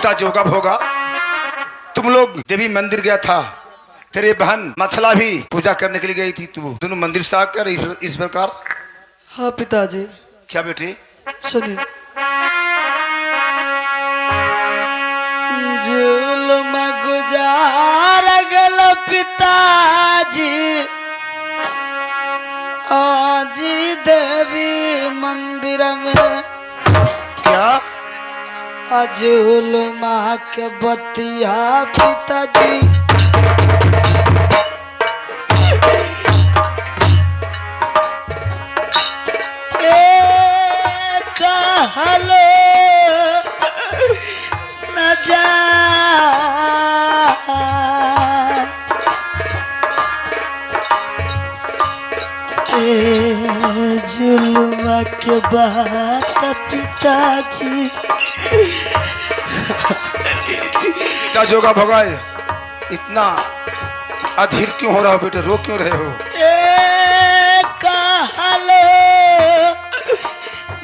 बेटा जोगा भोगा, तुम लोग देवी मंदिर गया था, तेरे बहन मछला भी पूजा करने के लिए गई थी, तू दोनों मंदिर से आकर इस प्रकार। हाँ पिताजी। क्या बेटे? सुनिए। जुल्म गुजार गल पिताजी, आज देवी मंदिर में। क्या? जुल्मा के बतिया पिताजी, कहलो न जा जुल्मा के बात पिताजी। बेटा जोगा भोगाए, इतना अधीर क्यों हो रहा हो बेटे, रो क्यों रहे हो? कहलो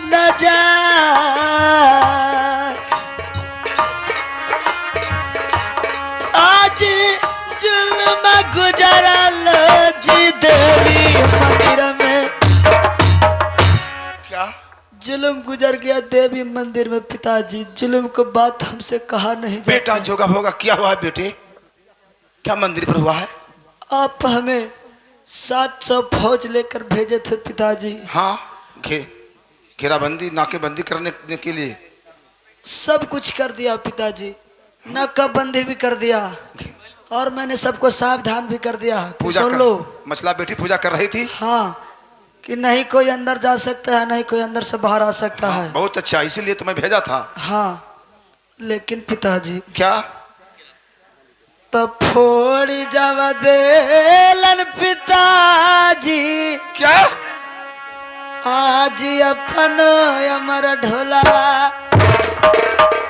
न जा आज जुल्म गुजरल जी देवी मंदिर में। क्या जुल्म गुजर गया देवी मंदिर में पिताजी, जुल्म को बात हमसे कहा नहीं जाता। बेटा जोगा भोगा, क्या हुआ है बेटे? क्या मंदिर पर हुआ है? आप हमें 700 फौज लेकर भेजे थे पिताजी। हाँ, घेराबंदी नाकेबंदी करने के लिए सब कुछ कर दिया पिताजी, नाकाबंदी भी कर दिया और मैंने सबको सावधान भी कर दिया। पूजा सुन लो, मछला बेटी पूजा कर रही थी। हाँ, कि नहीं कोई अंदर जा सकता है, नहीं कोई अंदर से बाहर आ सकता है। बहुत अच्छा, इसीलिए तुम्हें भेजा था। हाँ, लेकिन पिताजी क्या? तो फोड़ी जब देलन पिताजी, क्या? आज अपन अमर ढोला।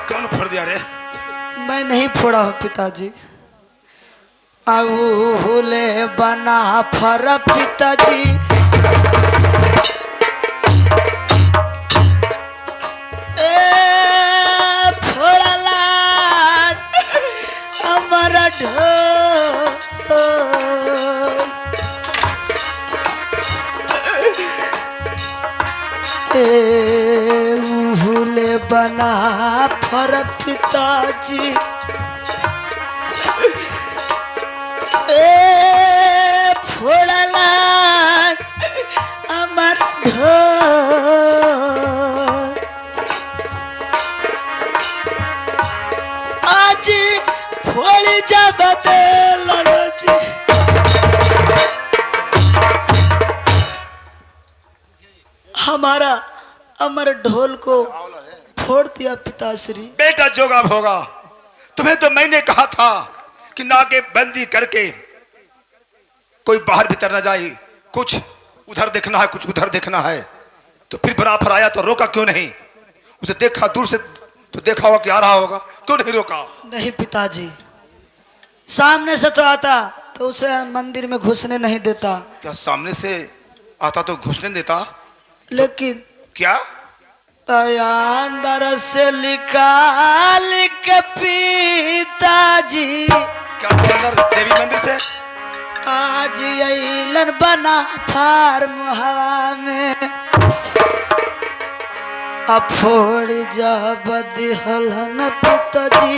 कौन फोड़ दिया रे? मैं नहीं फोड़ा हूँ पिताजी, आऊले बना फर पिताजी। फोड़ला अमर ढोल, भूले बना फर पिताजी। फोड़ला अमर ढोल, आज फोड़ी जब देलन जी। हमारा अमर ढोल को फोड़ दिया पिताश्री। बेटा जोगा भोगा, तुम्हें तो मैंने कहा था कि नाके बंदी करके कोई बाहर भीतर न जाए, कुछ उधर देखना है कुछ उधर देखना है, तो फिर बराबर आया तो रोका क्यों नहीं? उसे देखा दूर से तो देखा होगा कि आ रहा होगा, क्यों नहीं रोका? नहीं पिताजी, सामने से तो आता तो उसे मंदिर में घुसने नहीं देता। क्या सामने से आता तो घुसने देता? लेकिन क्या? अंदर से निकाल के पिताजी, क्या अंदर देवी मंदिर से? आज अइलन बना फार्म हवा में, अब फोड़ जब दिहलन पिताजी।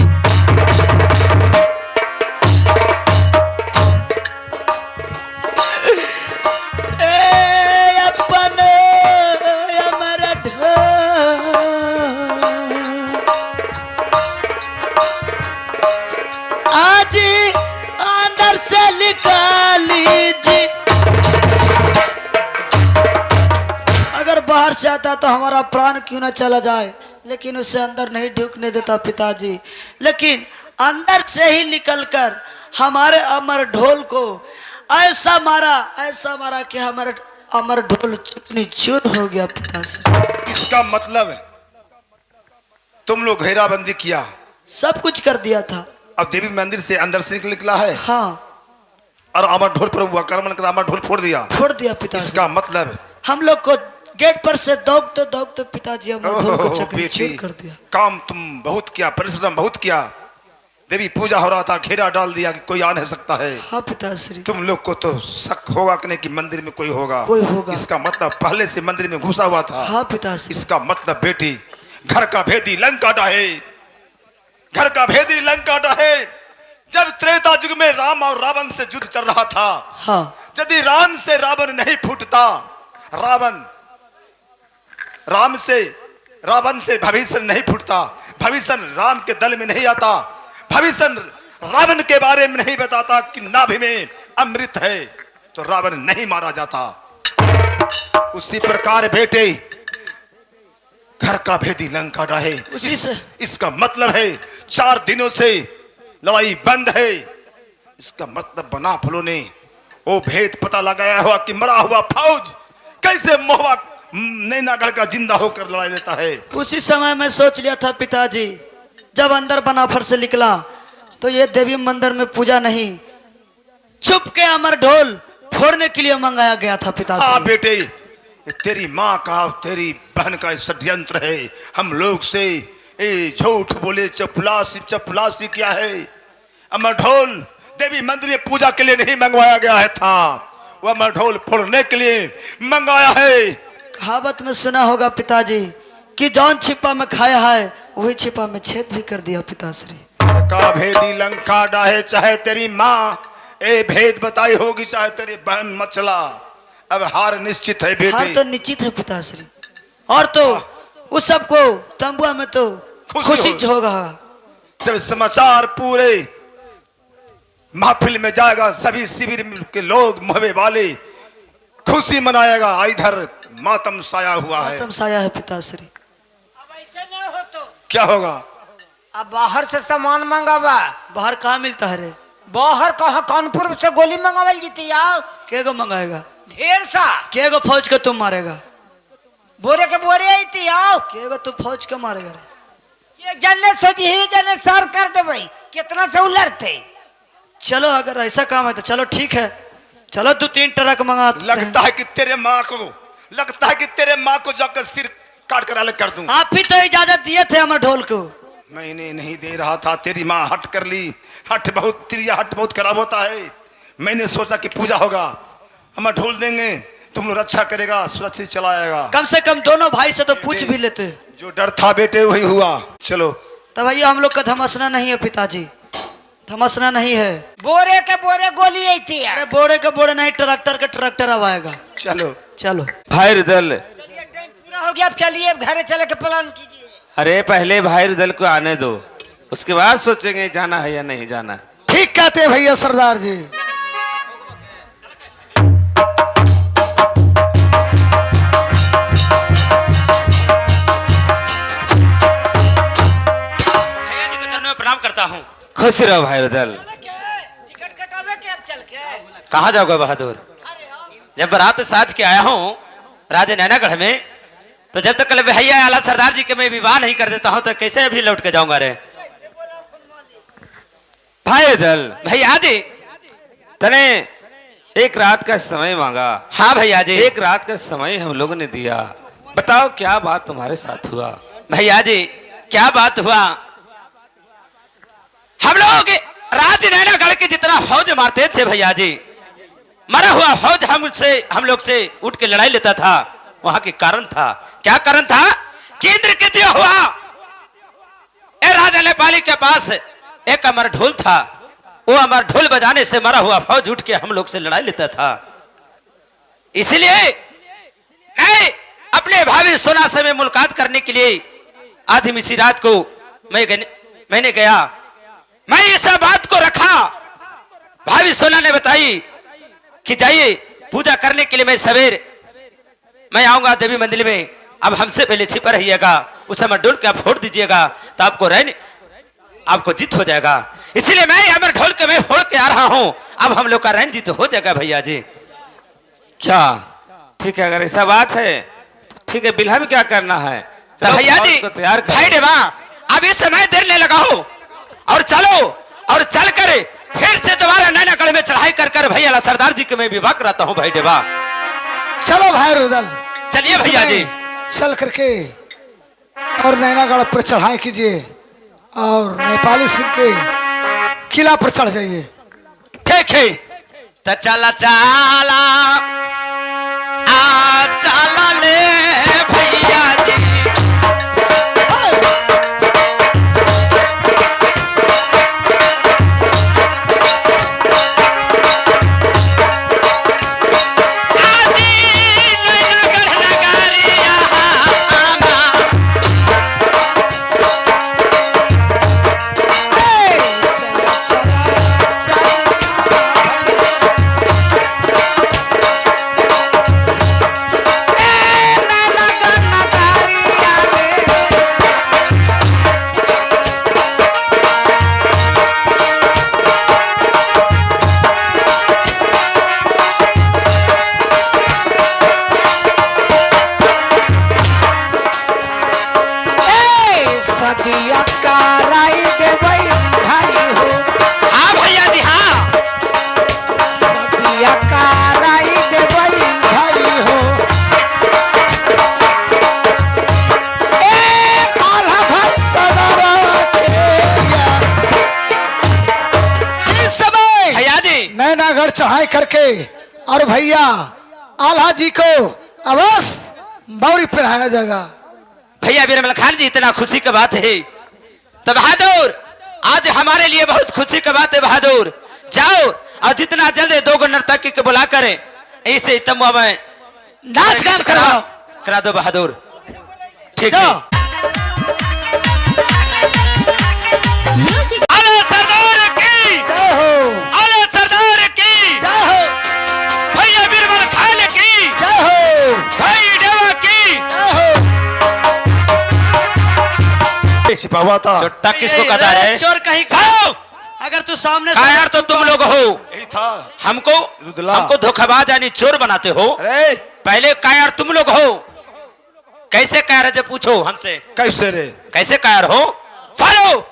आज अंदर से निकाली जी, अगर बाहर से आता तो हमारा प्राण क्यों ना चला जाए, लेकिन उसे अंदर नहीं ढुकने देता पिताजी। लेकिन अंदर से ही निकलकर हमारे अमर ढोल को ऐसा मारा कि हमारा अमर ढोल चुकनी चूर हो गया पिताजी। इसका मतलब तुम लोग घेराबंदी किया, सब कुछ कर दिया था। अब देवी मंदिर से अंदर से निकला है। हाँ, और अमर ढोल पर हुआ कर्मन कर अमर ढोल फोड़ दिया पिताजी। इसका मतलब हम लोग को गेट पर से दौड़ते पिताजी अमर ढोल को चकनाचूर कर दिया। काम तुम बहुत किया, परिश्रम बहुत किया। देवी पूजा हो रहा था, घेरा डाल दिया कि कोई आ नहीं सकता है। हाँ पिताश्री। तुम लोग को तो शक होगा कि नहीं कि मंदिर में कोई होगा। कोई होगा। इसका मतलब पहले से मंदिर में घुसा हुआ था। हाँ पिताश्री। इसका मतलब बेटी घर का भेदी लंका डाहे, घर का भेदी लंका डाहे। जब त्रेता युग में राम और रावण से युद्ध चल रहा था, हाँ, यदि राम से रावण नहीं फूटता, रावण से भविष्य नहीं फूटता, भविष्य राम के दल में नहीं आता, भविष्य रावण के बारे में नहीं बताता कि नाभि में अमृत है, तो रावण नहीं मारा जाता। उसी प्रकार बेटे घर का भेदी लंका डाहे। उसी से इसका मतलब है 4 दिनों से लड़ाई बंद है। इसका मतलब बना फलों ने वो भेद पता लगाया हुआ कि मरा हुआ फौज कैसे मोहवा नैनागढ़ का जिंदा होकर लड़ाई लेता है। उसी समय मैं सोच लिया था पिताजी, जब अंदर बनाफर से निकला तो ये देवी मंदिर में पूजा नहीं, चुप के अमर ढोल फोड़ने के लिए मंगाया गया था पिताजी। हाँ बेटे, तेरी माँ का तेरी बहन का षड्यंत्र है। हम लोग से झूठ बोले, चपलासी क्या है। अमर ढोल देवी मंदिर में पूजा के लिए नहीं मंगवाया गया है था, वह अमर ढोल फोड़ने के लिए मंगाया है। कहावत में सुना होगा पिताजी कि जौन छिपा में खाया है वही छिपा में छेद भी कर दिया पिताश्री। का भेदी लंका डाहे, चाहे तेरी माँ भेद बताई होगी, चाहे तेरी बहन मचला, अब हार निश्चित है बेटे। हार तो निश्चित है पिताश्री। और तो उस सबको तंबुआ में तो खुशी होगा। जब समाचार पूरे महफिल में जाएगा, सभी शिविर के लोग मोहबे वाले खुशी मनाएगा। इधर मातम साया हुआ है। मातम साया है पिताश्री। अब ऐसे न हो तो क्या होगा? अब बाहर से सामान मंगावा। बाहर कहाँ मिलता है रे? बाहर कहाँ, कानपुर से गोली मंगावल जीती यार। के गो मंगाएगा? ढेर सा। के गो फौज को तुम मारेगा? बोरे के बोरे आई थी यार। के गो तुम फौज को मारेगा रे? ये जन्नत सोची ही जन्नत सर कर दे भाई, कितना से उलरते। चलो अगर ऐसा काम है तो चलो ठीक है, चलो 2-3 ट्रक मंगा। लगता है कि तेरे माँ को जाकर सिर काट कर अलग कर दूं। आप ही तो इजाजत दिए थे अमर ढोल को। मैंने नहीं दे रहा था, तेरी माँ हट कर ली। हट बहुत खराब होता है। मैंने सोचा कि पूजा होगा, अमर ढोल देंगे, तुम लोग रक्षा करेगा, सुरक्षित चलाएगा। कम से कम दोनों भाई से तो पूछ भी लेते। जो डर था बेटे वही हुआ। चलो तब भैया हम लोग का धमसना नहीं है पिताजी, धमसना नहीं है। बोरे के बोरे गोली आई थी यार। अरे बोरे के बोरे नहीं, ट्रैक्टर के ट्रैक्टर अब आएगा। चलो चलो भाई रुदल, चलिए टाइम पूरा हो गया, अब चलिए अब घरे चले के प्लान कीजिए। अरे पहले भाई रुदल को आने दो, उसके बाद सोचेंगे जाना है या नहीं जाना। ठीक कहते हैं भैया सरदार जी। भैया जी को चरण में प्रणाम करता हूँ। खुश रहो भाई रुदल। टिकट कटावे के अब चल के। कहाँ जाओगे बहादुर? अरे हाँ। जब बारात साज के आया हूँ राजे नैनागढ़ में, तो जब तक कल भैया आला सरदार जी के मैं विवाह नहीं कर देता हूँ तो कैसे अभी लौट के जाऊंगा रे भाई रुदल। भैया जी तने एक रात का समय मांगा। हाँ भैया जी, एक रात का समय हम लोगों ने दिया। बताओ क्या बात तुम्हारे साथ हुआ? भैया जी क्या बात हुआ? हम लोग राज नैनागढ़ के जितना फौज मारते थे भैया जी, मरा हुआ फौज हम लोग से उठ के लड़ाई लेता था। वहां के कारण था, क्या कारण था? केंद्र के दिया हुआ ए राजा नेपाली के पास एक अमर ढोल था। वो अमर ढोल बजाने से मरा हुआ फौज उठ के हम लोग से लड़ाई लेता था। इसलिए मैं अपने भाभी सोना से में मुलाकात करने के लिए आधी मिसी रात को मैंने गया। मैं इस बात को रखा, भाभी सोना ने बताई कि जाइए पूजा करने के लिए मैं सवेर मैं आऊंगा देवी मंदिर में। अब हमसे पहले छिपा रहिएगा, उस समय ढोल के आप फोड़ दीजिएगा तो आपको जीत हो जाएगा। इसीलिए मैं अमर ढोल के मैं फोड़ के आ रहा हूं। अब हम लोग का रैन जीत हो जाएगा भैया जी। क्या ठीक है? अगर ऐसा बात है तो ठीक है, बिल्हा में क्या करना है? तो भैया जी तैयार कर अब इस समय देर नहीं लगाओ और चलो, और चल कर फिर से दोबारा नैनागढ़ में चढ़ाई कर भैया सरदार जी के मैं विवाह कराता हूँ भाई डेवा। चलो भाई रुदल, चलिए भैया जी। चल करके और नैनागढ़ पर चढ़ाई कीजिए और नेपाली सिंह के किला पर चढ़ जाइए। ठीक है तो चला चला आ चला ले भैया जी। सदिया कराई देवई भाई हो। हाँ भैया जी हाँ। सदिया कराई देवई भाई हो। आल्हा भाई सदरा के इस समय भैया जी नैनागढ़ चढ़ाई करके और भैया आल्हा जी को अवश्य बौरी पहनाया जाएगा। भैया बिरमल खान जी इतना खुशी की बात है तो बहादुर आज हमारे लिए बहुत खुशी की बात है। बहादुर जाओ और जितना जल्द 2 नर्तकी के बुला करें ऐसे तमुआ में नाच गान करवाओ। करा दो बहादुर। ठीक है। जाओ। अरे सरदार की जय हो अरे सरदार की जय हो भैया बिरमल खान की जय हो भाई देवा की जय हो। छिपा हुआ था चुट्टा किसको कहता है? चोर कहीं जाओ अगर तू सामने कायर तो तुम लोग हो। यही था रुदला। हमको धोखाबाज यानी चोर बनाते हो। अरे पहले कायर तुम लोग हो। कैसे कायर है जब पूछो हमसे कैसे रे? कैसे कायर हो सालो।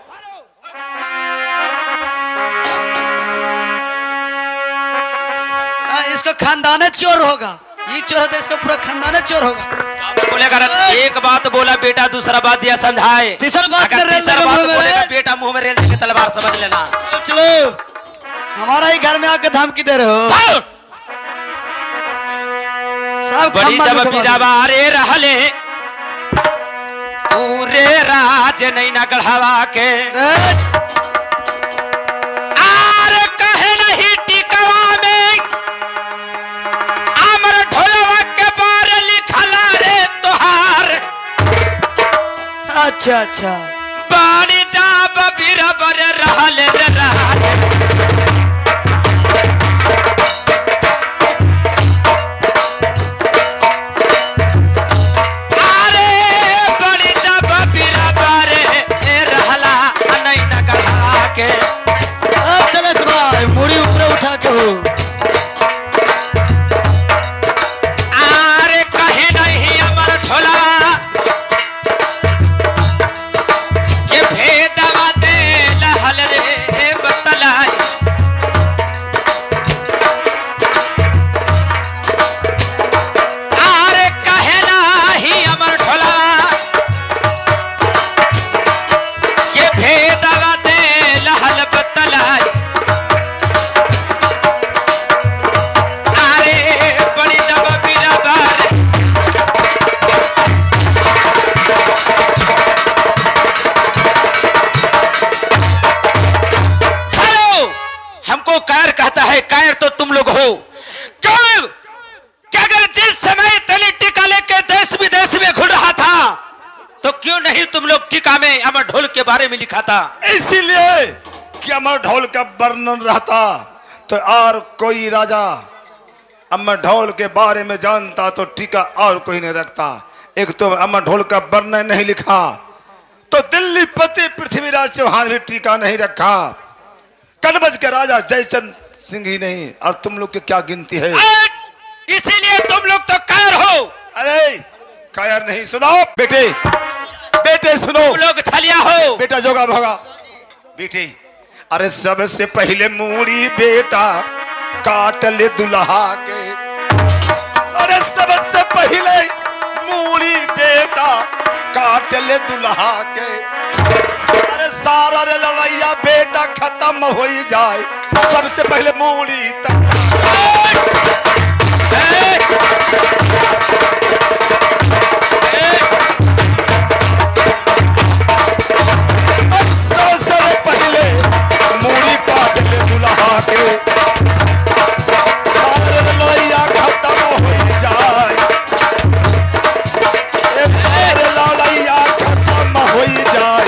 इसका खानदान चोर होगा। ये चोर है तो इसका पूरा खानदान चोर होगा। बोलेगा एक बात बोला बेटा दूसरा बात दिया समझाए। तीसरा बात अगर कर रेल तीसरा लगा बात मुंह में बोलेगा रे। बेटा मुंह में रेल देके तलवार समझ लेना। चलो हमारा ही घर में आके धमकी दे रहे हो। जाओ। सब बड़ी खम्बा जब में दबा बिरावा रे रहले पूरे राज नहीं ना गढ़ावा के दो। आर कहे नहीं टिकवा में आमर ढोलवा के बार लिखला रे तोहार। अच्छा अच्छा बाली जाब बिरबर रहले रे राज। मुड़ी ऊपर उठा के हो। आरे कहे नहीं अमर ढोला के भेदवा दे लहल रे बतलाई। आरे कहे नहीं अमर ढोला के भेदवा दे लहल बतलाई। हमको कायर कहता है। कायर तो तुम लोग हो। क्यों क्या अगर जिस समय तली टीका लेके देश विदेश में घूम रहा था तो क्यों नहीं तुम लोग टीका में अमर ढोल के बारे में लिखा था? इसीलिए कि अमर ढोल का वर्णन रहता तो और कोई राजा अमर ढोल के बारे में जानता तो टीका और कोई नहीं रखता। एक तो अमर ढोल का वर्णन नहीं लिखा तो दिल्ली पति पृथ्वीराज चौहान भी टीका नहीं रखा। कनबज के राजा जयचंद सिंह ही नहीं। और तुम लोग की क्या गिनती है? इसीलिए तुम लोग तो कायर हो। अरे कायर नहीं। सुनो बेटे बेटे सुनो। तुम लोग छलिया हो। बेटा जोगा भोगा बेटी। अरे सबसे पहले मूड़ी बेटा काट ले दुल्हा के। अरे सबसे पहले मूड़ी बेटा काट ले दुल्हा के। अरे सारा रे लड़ैया बेटा खत्म हो जाए, सबसे पहले मूड़ी तक सबसे पहले मूड़ी काट ले दुल्हा के। सारा रे लड़ैया खत्म हो जाए, सारे लड़ैया खत्म हो जाए,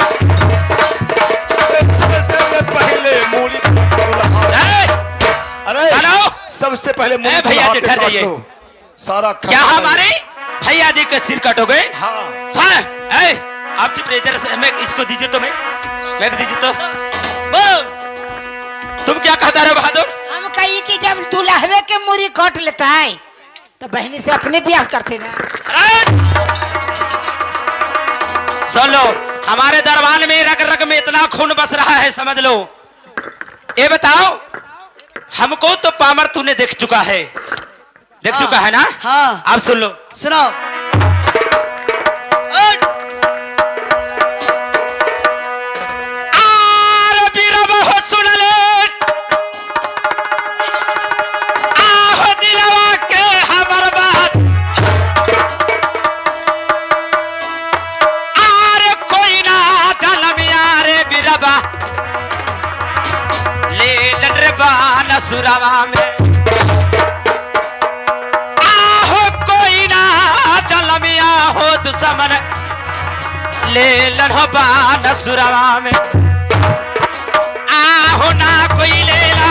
सबसे पहले मूड़ी काट दुल्हा। अरे सबसे पहले मूड़ी भैया जी ठहर जाइए। सारा क्या हमारे भैया जी के सिर कट हो गए? हाँ आप चुप रहिए जरा से, मैं इसको दीजिए तो मैं दीजिए तो। तुम क्या कहता रहे बहादुर? हम कही कि जब दुल्हवे के मुरी काट लेता है तो बहनी से अपने ब्याह करते ना। सुन लो, हमारे दरबार में रग रग में इतना खून बस रहा है, समझ लो। ये बताओ, हमको तो पामर तूने देख चुका है, देख चुका है ना? हाँ। अब सुन लो, सुनाओ। आर बीरब हो सुन ले, आहो दिलवा के हमर बात। आर कोई ना जलमिया रे बीरबा, ले लन रे बान सुरवा में। आहो कोई ना जलमिया हो दुश्मन, ले लन हो बान सुरवा में। आहो ना कोई लेला,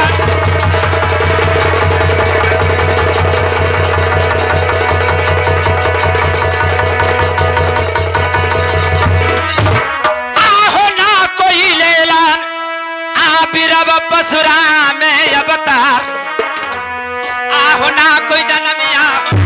आहो ना कोई लेला, आ बीरब पसुरा में अवतार। आहो ना कोई जन्मिया हो,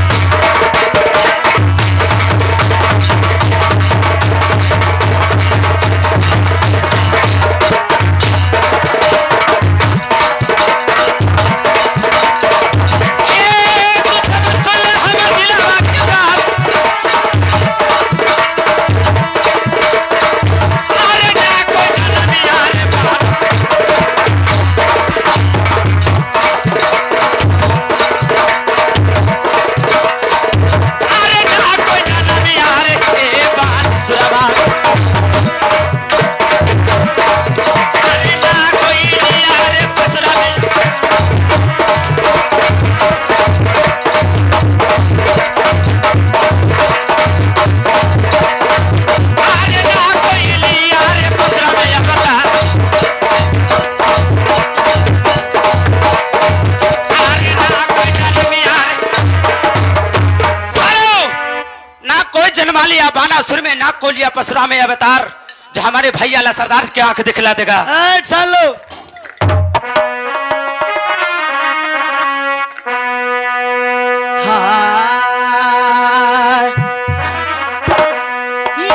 बानासुर में नाक को लिया पसरा में अवतार, जो हमारे भैया ला सरदार के आंख दिखला देगा। चलो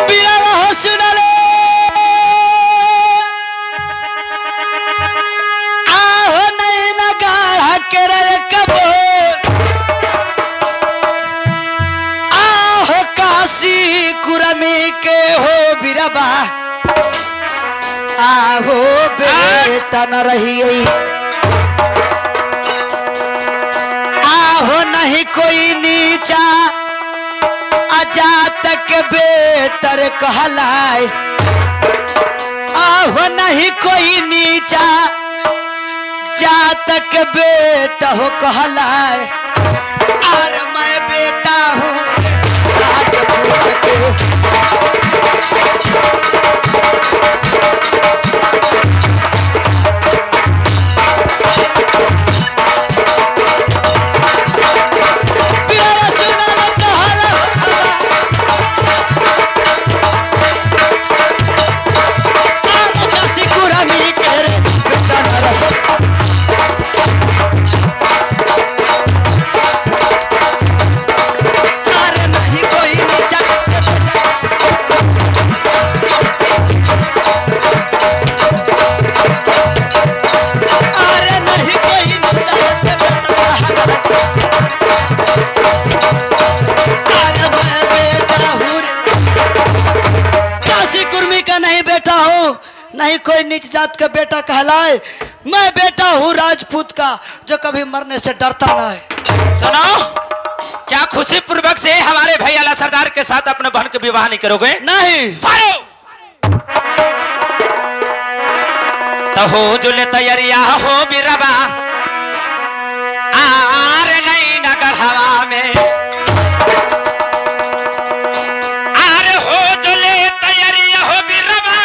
बीरवा हो सुन ले, आहो नैना गाढ़ा के रे कबो, आहो काशी कुरमी के हो बीरबा, आहो बेटा न रही, आहो नहीं कोई नीचा अजा तक बेटर कहलाए, आहो नहीं कोई नीचा जा तक बेटा हो कहलाए। और मैं बेटा हूँ राजपूत के, नीच जात का बेटा कहलाए। मैं बेटा हूँ राजपूत का, जो कभी मरने से डरता ना है। सुनो, क्या खुशी पूर्वक से हमारे भाई आला सरदार के साथ अपने बहन के विवाह नहीं करोगे? नहीं। सारो तो हो जुले तैयारिया हो बिरबा आर नहीं न गढ़वा में, आर हो जुले तैयारिया हो बिरबा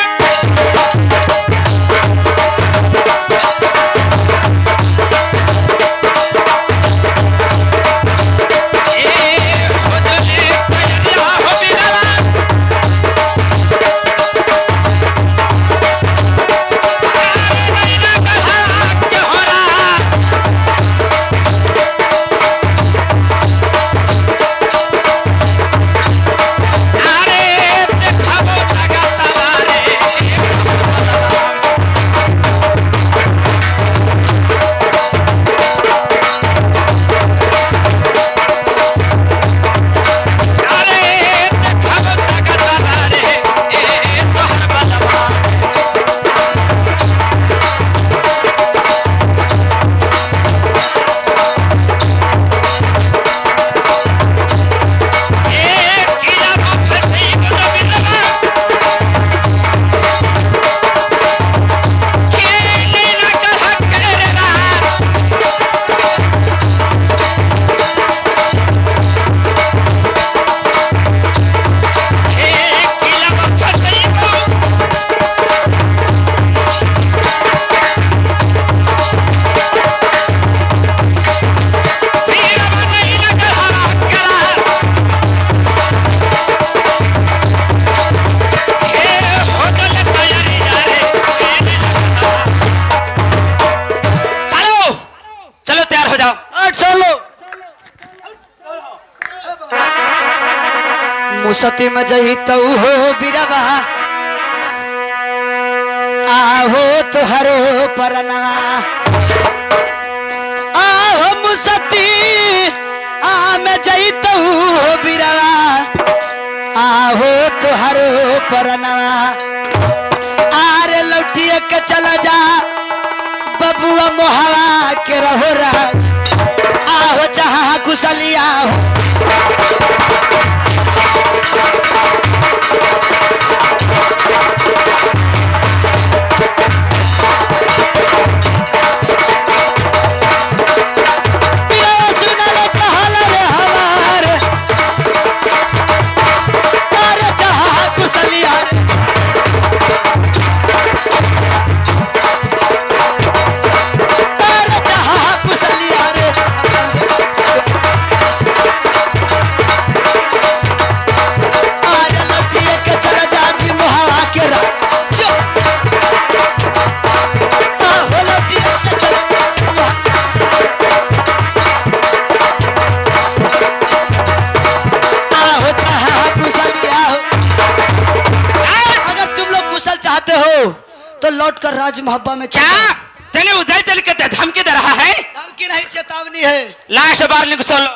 मुसती में जही तो हो बिरबा आहो तुहरो परनवा, आहो मुसती आ में जही तो हो बिरबा आहो तुहरो परनवा। आरे लौटिए के चला जा बबुआ मोहवा के रहो राज, आहो जहाँ कुशलिया हो। तो लौट कर राज मोहब्बा में क्या तेने उधर चल के धमकी दे रहा है? धमकी नहीं, चेतावनी है। लास्ट बार लिख सुन लो।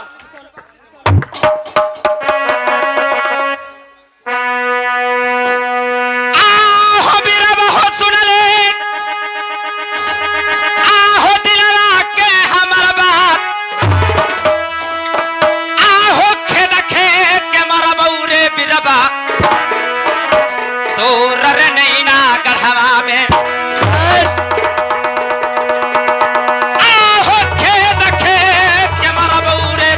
आहो बिरबा हो सुन ले, आहो दिलवा के हमारा बात, आहो खेत खेत के मारा बउरे बिरबा तो रर नहीं ना गढ़वा में, आहो खेत खेत के मारा बउरे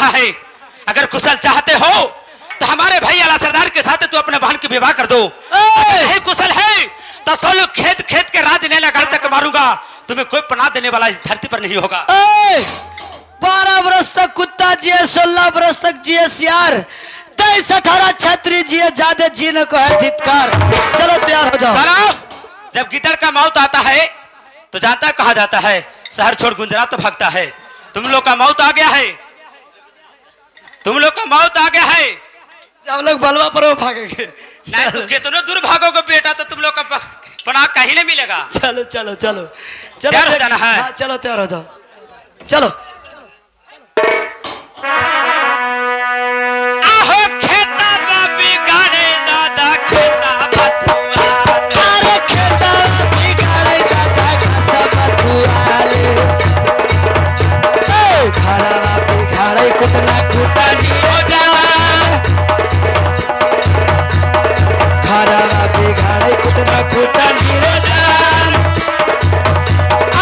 रहा है। अगर कुशल चाहते हो तो हमारे भाई अला सरदार के साथ तू अपने बहन की विवाह कर दो। अगर नहीं कुशल है तो सोलू खेत खेत के राज नैनागढ़ तक मारूंगा, तुम्हें कोई पनाह देने वाला इस धरती पर नहीं होगा। 12 वर्ष तक कुत्ता जिए, 16 वर्ष तक जिए सियार, 23-18 छत्री जिए, ज्यादा जीने को है धिक्कार। चलो तैयार हो जाओ। सारा जब गिदड़ का मौत आता है तो जानता कहा जाता है, शहर छोड़ गुंजरात तो भागता है। तुम लोग का मौत आ गया है, तुम लोग का मौत आ गया है। हम लोग बलवा पर भागेंगे। नहीं तो कितने दूर भागोगे बेटा, तो तुम लोग का पनाह कहीं नहीं मिलेगा। चलो चलो चलो चलो तैयार हो जाना है। हाँ, चलो तैयार हो जाओ। चलो आहो खेता बाबी गाने दादा खेता बथुआ, अरे खेता बिगाड़े दादा घासा बथुआले, खड़ा बिगाड़े कुटना कुटानी हो जा, खड़ा बिगाड़े कुटना कुटानी हो जा,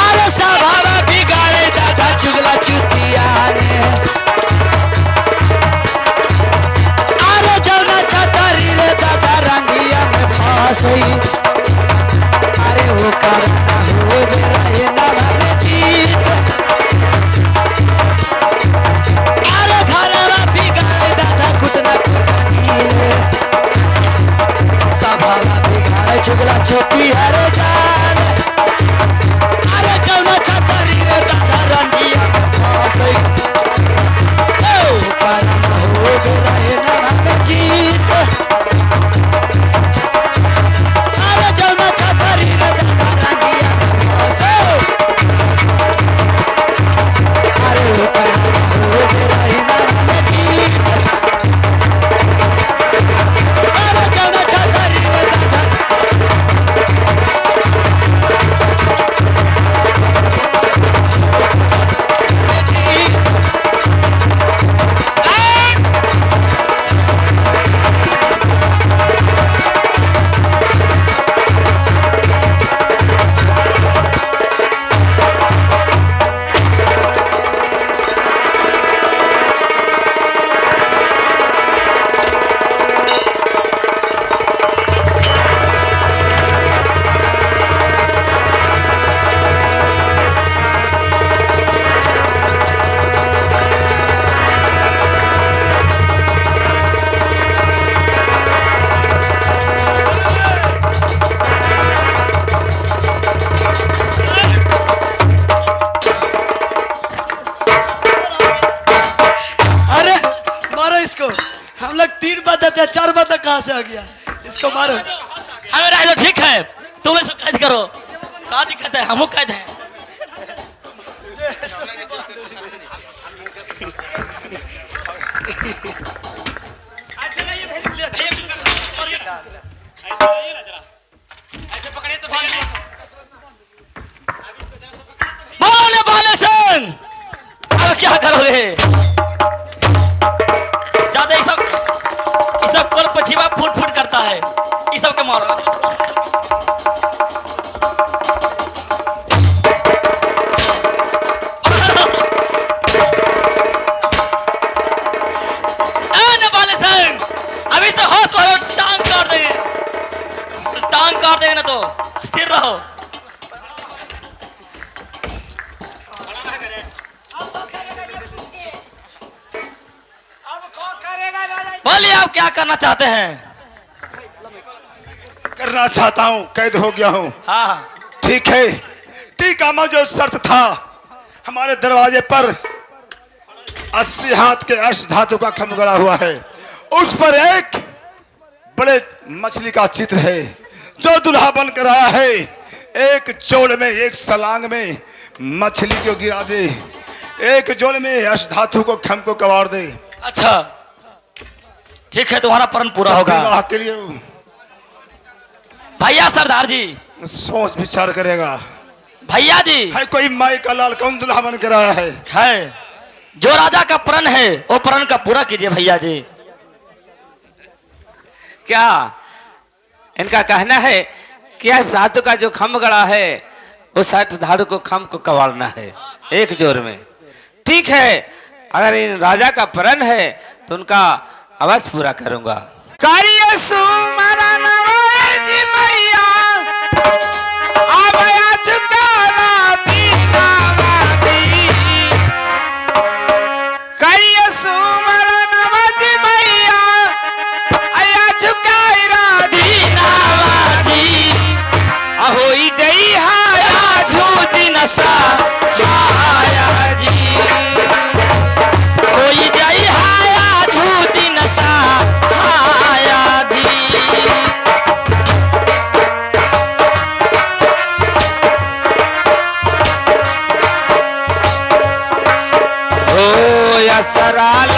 अरे सभावा बिगाड़े दादा चुगला चुतिया ने, अरे जौना छतरी रे दादा रंगिया में फांसी, अरे वो करना हो रहे नाला में जीत, अरे घरवा बिगाड़े दादा कुटना कुटानी रे, सभावा बिगाड़े चुगला चुती अरे जान, अरे जौना छतरी रे दादा रंगिया में फांसी, ओ करना हो रहे नाला में जीत, अरे जौना छतरी रे दादा रंगिया में फांसी, अरे वो करना हो रहे नाला में जीत, अरे जौना छतरी रे दादा हम लोग 3 बार थे, 4 बार तक कहाँ से आ गया? इसको मारो। हमें रह लो, ठीक है, तुम इसको कैद करो। क्या दिक्कत है, हम कैद हैं। बोले बोले सिंह, अब क्या करोगे? ज्यादा ये सब कल पछिवा फुट फुट करता है, ये सब के मारो। नेपाली सिंह, अभी से होश मारो, टांग काट देंगे, टांग काट देंगे ना तो स्थिर रहो। बोलिए आप क्या करना चाहते हैं? करना चाहता हूँ, कैद हो गया हूँ। हाँ ठीक है, टीका में जो शर्त था, हमारे दरवाजे पर 80 हाथ के अष्ट धातु का खम्भ गड़ा हुआ है, उस पर एक बड़े मछली का चित्र है, जो दुल्हा बनकर आया है, एक जोड़ में, एक सलांग में मछली को गिरा दे, एक जोड़ में अष्ट धातु को खम्भ को कबाड़ दे। अच्छा ठीक है, तुम्हारा प्रण पूरा होगा। विवाह के लिए भैया सरदार जी, सोच विचार करेगा। भैया जी, है कोई माई का लाल कौन दुल्हा बनकर आया है? जो राजा का प्रण है वो प्रण का पूरा कीजिए भैया जी। क्या इनका कहना है कि इस धातु का जो खम्भ गड़ा है, उस 60 धातु को खम्भ को कबाड़ना है एक जोर में। ठीक है, अगर इन राजा का प्रण है तो उनका अवश्य पूरा करूंगा। कार्य सुमरन जी मैया आया चुकाना दीनावादी। कार्य सुमरन जी मैया आया चुकाना दीनावादी। अहोई जई हाया झूठी नशा हाया जी। होई जई हाया झूठी नशा हाया जी। हो या सराल